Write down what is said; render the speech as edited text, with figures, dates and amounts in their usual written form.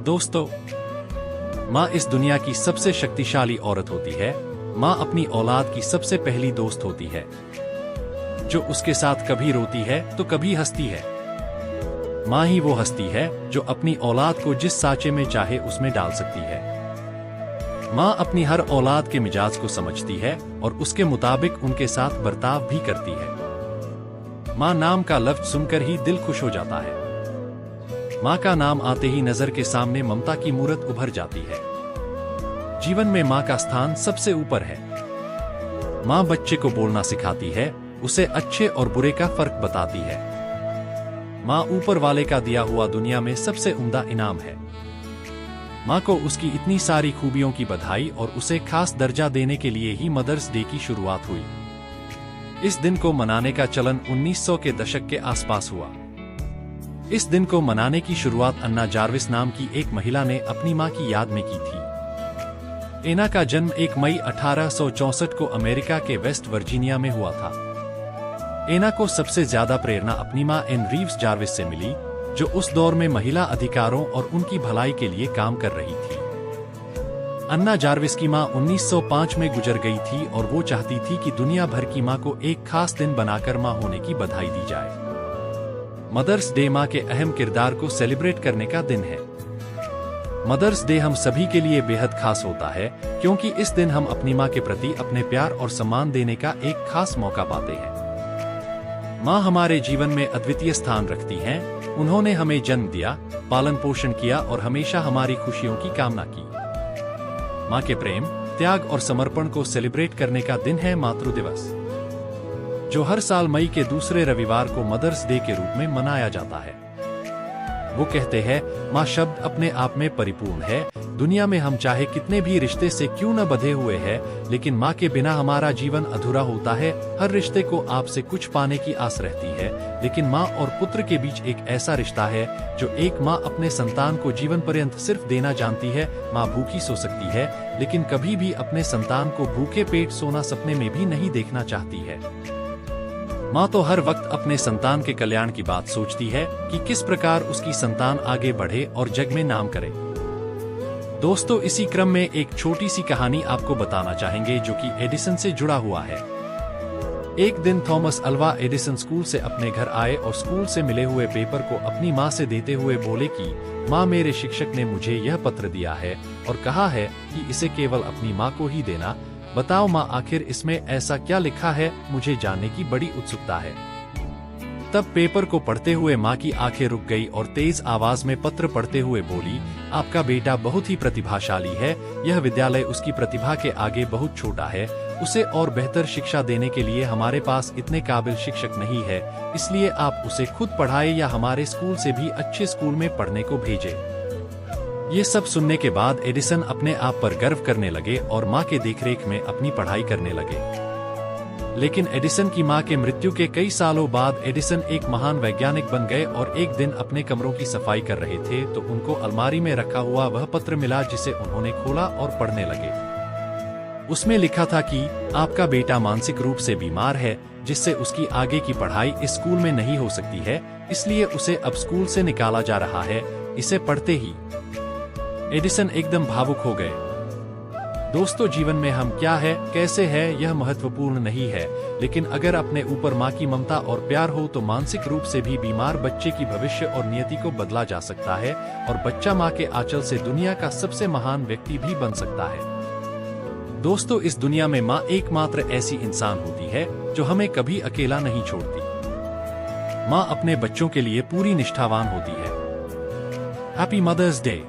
दोस्तों, माँ इस दुनिया की सबसे शक्तिशाली औरत होती है। माँ अपनी औलाद की सबसे पहली दोस्त होती है, जो उसके साथ कभी रोती है तो कभी हंसती है। माँ ही वो हस्ती है जो अपनी औलाद को जिस सांचे में चाहे उसमें डाल सकती है। माँ अपनी हर औलाद के मिजाज को समझती है और उसके मुताबिक उनके साथ बर्ताव भी करती है। माँ नाम का लफ्ज सुनकर ही दिल खुश हो जाता है। माँ का नाम आते ही नजर के सामने ममता की मूरत उभर जाती है। जीवन में माँ का स्थान सबसे ऊपर है। माँ बच्चे को बोलना सिखाती है, उसे अच्छे और बुरे का फर्क बताती है। माँ ऊपर वाले का दिया हुआ दुनिया में सबसे उम्दा इनाम है। माँ को उसकी इतनी सारी खूबियों की बधाई और उसे खास दर्जा देने के लिए ही मदर्स डे की शुरुआत हुई। इस दिन को मनाने का चलन 1900 के दशक के आसपास हुआ। इस दिन को मनाने की शुरुआत अन्ना जार्विस नाम की एक महिला ने अपनी मां की याद में की थी। एना का जन्म 1 मई 1864 को अमेरिका के वेस्ट वर्जीनिया में हुआ था। एना को सबसे ज्यादा प्रेरणा अपनी मां एन रीव्स जार्विस से मिली, जो उस दौर में महिला अधिकारों और उनकी भलाई के लिए काम कर रही थी। अन्ना जार्विस की मां 1905 में गुजर गई थी और वो चाहती थी कि दुनिया भर की मां को एक खास दिन बनाकर मां होने की बधाई दी जाए। मदर्स डे माँ के अहम किरदार को सेलिब्रेट करने का दिन है। मदर्स डे हम सभी के लिए बेहद खास होता है, क्योंकि इस दिन हम अपनी माँ के प्रति अपने प्यार और सम्मान देने का एक खास मौका पाते हैं। माँ हमारे जीवन में अद्वितीय स्थान रखती हैं। उन्होंने हमें जन्म दिया, पालन पोषण किया और हमेशा हमारी खुशियों की कामना की। माँ के प्रेम, त्याग और समर्पण को सेलिब्रेट करने का दिन है मातृ दिवस, जो हर साल मई के दूसरे रविवार को मदर्स डे के रूप में मनाया जाता है। वो कहते हैं, माँ शब्द अपने आप में परिपूर्ण है। दुनिया में हम चाहे कितने भी रिश्ते से क्यों न बंधे हुए हैं, लेकिन माँ के बिना हमारा जीवन अधूरा होता है। हर रिश्ते को आपसे कुछ पाने की आस रहती है, लेकिन माँ और पुत्र के बीच एक ऐसा रिश्ता है जो एक माँ अपने संतान को जीवन पर्यंत सिर्फ देना जानती है। माँ भूखी सो सकती है, लेकिन कभी भी अपने संतान को भूखे पेट सोना सपने में भी नहीं देखना चाहती है। माँ तो हर वक्त अपने संतान के कल्याण की बात सोचती है कि किस प्रकार उसकी संतान आगे बढ़े और जग में नाम करे। दोस्तों, इसी क्रम में एक छोटी सी कहानी आपको बताना चाहेंगे जो कि एडिसन से जुड़ा हुआ है। एक दिन थॉमस अल्वा एडिसन स्कूल से अपने घर आए और स्कूल से मिले हुए पेपर को अपनी माँ से देते हुए बोले कि माँ, मेरे शिक्षक ने मुझे यह पत्र दिया है और कहा है कि इसे केवल अपनी माँ को ही देना। बताओ माँ, आखिर इसमें ऐसा क्या लिखा है? मुझे जानने की बड़ी उत्सुकता है। तब पेपर को पढ़ते हुए माँ की आंखें रुक गई और तेज आवाज में पत्र पढ़ते हुए बोली, आपका बेटा बहुत ही प्रतिभाशाली है। यह विद्यालय उसकी प्रतिभा के आगे बहुत छोटा है। उसे और बेहतर शिक्षा देने के लिए हमारे पास इतने काबिल शिक्षक नहीं है, इसलिए आप उसे खुद पढ़ाए या हमारे स्कूल से भी अच्छे स्कूल में पढ़ने को भेजे। ये सब सुनने के बाद एडिसन अपने आप पर गर्व करने लगे और माँ के देखरेख में अपनी पढ़ाई करने लगे। लेकिन एडिसन की माँ के मृत्यु के कई सालों बाद एडिसन एक महान वैज्ञानिक बन गए और एक दिन अपने कमरों की सफाई कर रहे थे तो उनको अलमारी में रखा हुआ वह पत्र मिला, जिसे उन्होंने खोला और पढ़ने लगे। उसमें लिखा था कि आपका बेटा मानसिक रूप से बीमार है, जिससे उसकी आगे की पढ़ाई इस स्कूल में नहीं हो सकती है, इसलिए उसे अब स्कूल से निकाला जा रहा है। इसे पढ़ते ही एडिसन एकदम भावुक हो गए। दोस्तों, जीवन में हम क्या है, कैसे है, यह महत्वपूर्ण नहीं है, लेकिन अगर अपने ऊपर माँ की ममता और प्यार हो तो मानसिक रूप से भी बीमार बच्चे की भविष्य और नियति को बदला जा सकता है और बच्चा माँ के आंचल से दुनिया का सबसे महान व्यक्ति भी बन सकता है। दोस्तों, इस दुनिया में माँ एकमात्र ऐसी इंसान होती है जो हमें कभी अकेला नहीं छोड़ती। माँ अपने बच्चों के लिए पूरी निष्ठावान होती है। Happy mother's day.